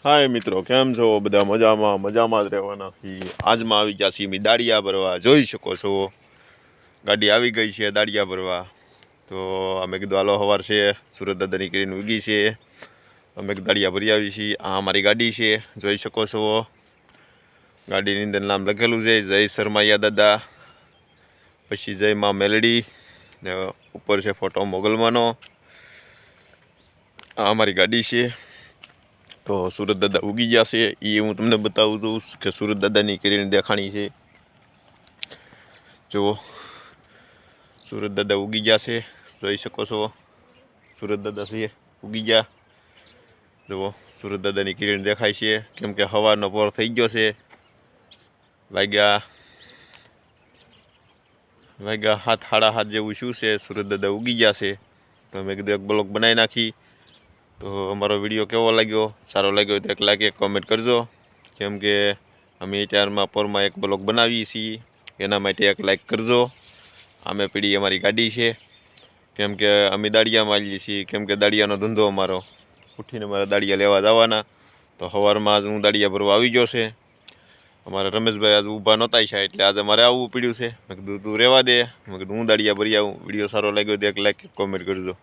हाय मित्रों, केम छो बधा मजामां मजामां ज रहेवाना छीए। आज में आवी गया छीए दाड़िया भरवा। जोई शको छो गाड़ी आवी गई छे दाड़िया भरवा। तो अमे कीधुं हालो हवार छे, सूरत दादा नीकळीने उगी छे, अमे दाड़िया भरी आवी छीए। आ अमारी गाड़ी छे, जोई शको छो। गाड़ीनी अंदर नाम लखेलुं छे जय शर्माया दादा, पछी जय मां मेलडी ने उपर छे फोटो मोगलमानो। आ अमारी गाड़ी छे। तो सूरत दादा उगी गया से ये हूँ तमने बताऊँ तो कि सूरत दादा की किरण देखाणी है। जो सूरत दादा उगी गया से जोई शको छो। सूरत दादा से उगी गया। जो सूरत दादा की किरण देखाय छे केम के हवारनो पोर थई गयो छे। वाग्या 7 साढ़ा 7 जेवुं शुं छे। सूरत दादा उगी गया से। तो मैं कीधुं एक ब्लॉग बनावी नाखी। तो अमारो विडियो केवो लाग्यो, सारो लाग्यो तो एक लाइक एक कॉमेंट करजो। केम के अमे त्यारमा पोरमा एक ब्लॉग बनावीए छीए, एना माटे एक लाइक करजो। आमे पीड़ी अमारी गाड़ी छे, केम के अमे दाड़ियामां आवीए छीए, केम के दाड़ियानो धंधो अमारो। उठीने अमारे दाड़िया लेवा जवाना। तो सवारमां आज हूँ दाड़िया भरवा आवी गयो छे। अमारा रमेशभाई आज ऊभा नहोता छे એટલે आज अमारे आववुं पड्युं छे। मैं कीधुं तूं रहेवा दे, मैं कीधुं हूँ दाड़िया भरी आऊं। विडियो सारो लाग्यो तो एक लाइक कॉमेंट करजो।